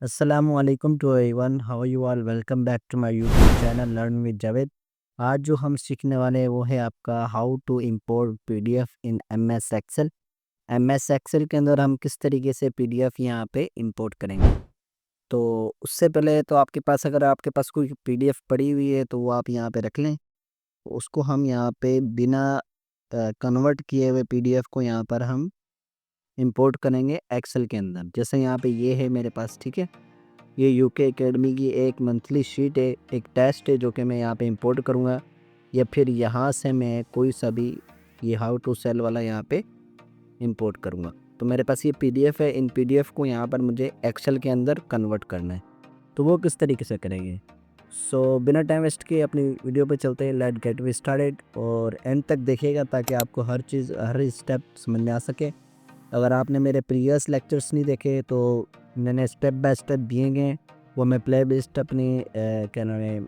Assalamualaikum to everyone. How are you all? Welcome back to my YouTube channel Learn with Javed. आज जो हम सीखने वाले हैं वो है आपका how to import PDF in MS Excel. MS Excel के अंदर हम किस तरीके से पीडीएफ यहाँ पे इंपोर्ट करेंगे। तो उससे पहले तो आपके पास अगर आपके पास कोई पीडीएफ पड़ी हुई है तो वो आप यहाँ पे रख लें। उसको हम यहाँ पे बिना कन्वर्ट किए हुए पीडीएफ को यहाँ पर हम इंपोर्ट करेंगे एक्सेल के अंदर। जैसे यहाँ पे ये है मेरे पास, ठीक है। ये यूके एकेडमी की एक मंथली शीट है, एक टेस्ट है जो कि मैं यहाँ पे इंपोर्ट करूँगा, या फिर यहाँ से मैं कोई सा भी ये हाउ टू सेल वाला यहाँ पे इंपोर्ट करूँगा। तो मेरे पास ये पीडीएफ है, इन पीडीएफ को यहाँ पर मुझे एक्सेल के अंदर कन्वर्ट करना है। तो वो किस तरीके से करेंगे। सो बिना टाइम वेस्ट किए अपनी वीडियो पे चलते हैं। लेट गेट वी स्टार्टेड और एंड तक देखिएगा ताकि आपको हर चीज़ हर स्टेप समझ में आ सके। अगर आपने मेरे प्रीवियस लेक्चर्स नहीं देखे तो मैंने स्टेप बाय स्टेप दिए गए, वो मैं प्ले लिस्ट अपनी क्या नाम है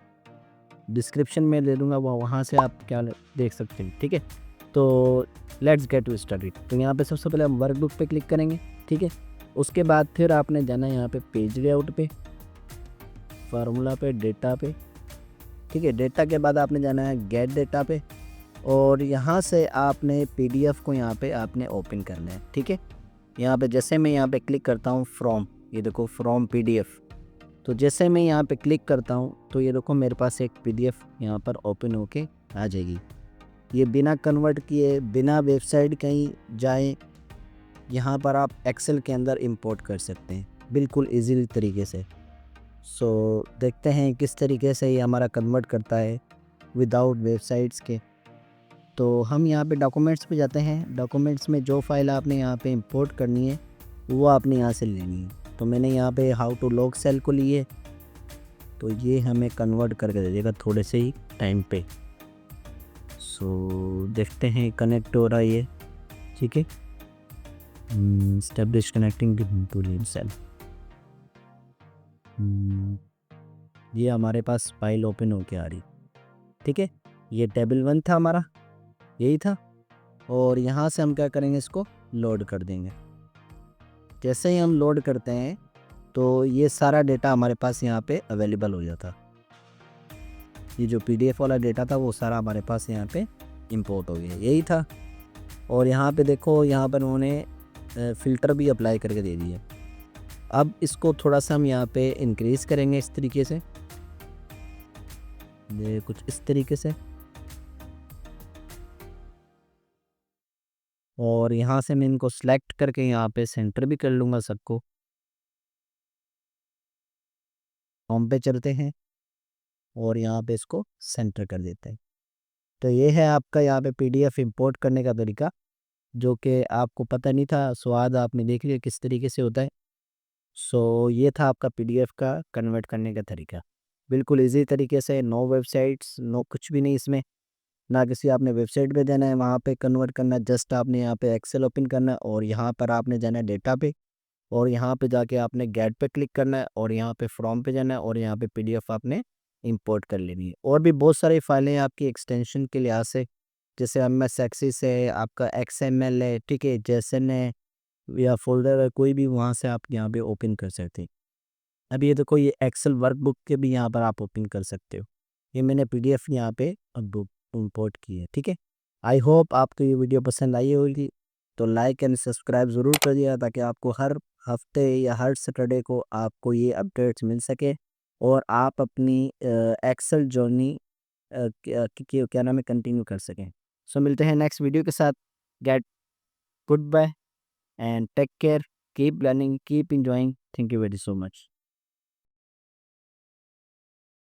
डिस्क्रिप्शन में दे दूँगा, वो वहाँ से आप क्या देख सकते हैं, ठीक है। तो लेट्स गेट टू स्टार्ट। तो यहाँ पे सबसे पहले हम वर्कबुक पे क्लिक करेंगे, ठीक है। उसके बाद फिर आपने जाना है यहाँ पे पेज लेआउट पे, फार्मूला पे, डेटा पे, ठीक है। डेटा के बाद आपने जाना है गेट डेटा पे और यहाँ से आपने पीडीएफ को यहाँ पे आपने ओपन करना है, ठीक है। यहाँ पे जैसे मैं यहाँ पे क्लिक करता हूँ फ्रॉम, ये देखो फ्रॉम पीडीएफ। तो जैसे मैं यहाँ पे क्लिक करता हूँ तो ये देखो मेरे पास एक पीडीएफ यहाँ पर ओपन होके आ जाएगी। ये बिना कन्वर्ट किए, बिना वेबसाइट कहीं जाए, यहाँ पर आप एक्सेल के अंदर इंपोर्ट कर सकते हैं बिल्कुल इजीली तरीके से। सो देखते हैं किस तरीके से ये हमारा कन्वर्ट करता है विदाउट वेबसाइट्स के। तो हम यहाँ पे डॉक्यूमेंट्स पे जाते हैं। डॉक्यूमेंट्स में जो फाइल आपने यहाँ पे इंपोर्ट करनी है वो आपने यहाँ से लेनी है। तो मैंने यहाँ पे हाउ टू लॉग सेल को लिए, तो ये हमें कन्वर्ट करके दे देगा थोड़े से ही टाइम पे। सो देखते हैं कनेक्ट हो रहा है ये, ठीक है। Establish connecting to lead cell. ये हमारे पास फाइल ओपन होके आ रही, ठीक है। ये टेबल 1 था हमारा, यही था। और यहाँ से हम क्या करेंगे, इसको लोड कर देंगे। जैसे ही हम लोड करते हैं तो ये सारा डेटा हमारे पास यहाँ पे अवेलेबल हो जाता। ये जो पीडीएफ वाला डेटा था वो सारा हमारे पास यहाँ पे इंपोर्ट हो गया, यही था। और यहाँ पे देखो, यहाँ पर उन्होंने फ़िल्टर भी अप्लाई करके दे दिया। अब इसको थोड़ा सा हम यहाँ पे इंक्रीज़ करेंगे इस तरीके से, ये कुछ इस तरीके से। और यहाँ से मैं इनको सेलेक्ट करके यहाँ पे सेंटर भी कर लूँगा सबको। होम पे चलते हैं और यहाँ पे इसको सेंटर कर देते हैं। तो ये है आपका यहाँ पे पीडीएफ इंपोर्ट करने का तरीका, जो कि आपको पता नहीं था। सो आज आपने देख लिया किस तरीके से होता है। सो ये था आपका पीडीएफ का कन्वर्ट करने का तरीका, बिल्कुल इजी तरीके से। नो वेबसाइट्स, नो कुछ भी नहीं इसमें, ना किसी आपने वेबसाइट पे जाना है वहाँ पे कन्वर्ट करना है। जस्ट आपने यहाँ पे एक्सेल ओपन करना है और यहाँ पर आपने जाना है डेटा पे, और यहाँ पे जाके आपने गेट पे क्लिक करना है और यहाँ पे फ्रॉम पे जाना है और यहाँ पे पीडीएफ आपने इंपोर्ट कर लेनी है। और भी बहुत सारी फाइलें हैं आपकी एक्सटेंशन के लिहाज से, जैसे एमएस एक्सिस है, आपका एक्सएमएल है, ठीक है, जेसन है, या फोल्डर है, कोई भी वहाँ से आप यहाँ पे ओपन कर सकते हैं। अब ये देखो, ये एक्सेल वर्कबुक के भी यहाँ पर आप ओपन कर सकते हो। ये मैंने पीडीएफ यहाँ पे अब इंपोर्ट की है, ठीक है। आई होप आपको ये वीडियो पसंद आई होगी, तो लाइक एंड सब्सक्राइब ज़रूर करिएगा ताकि आपको हर हफ्ते या हर सैटरडे को आपको ये अपडेट्स मिल सके और आप अपनी एक्सेल जर्नी क्या नाम है कंटिन्यू कर सकें। सो मिलते हैं नेक्स्ट वीडियो के साथ। Get good bye and take care, keep learning, keep enjoying. Thank you very so much.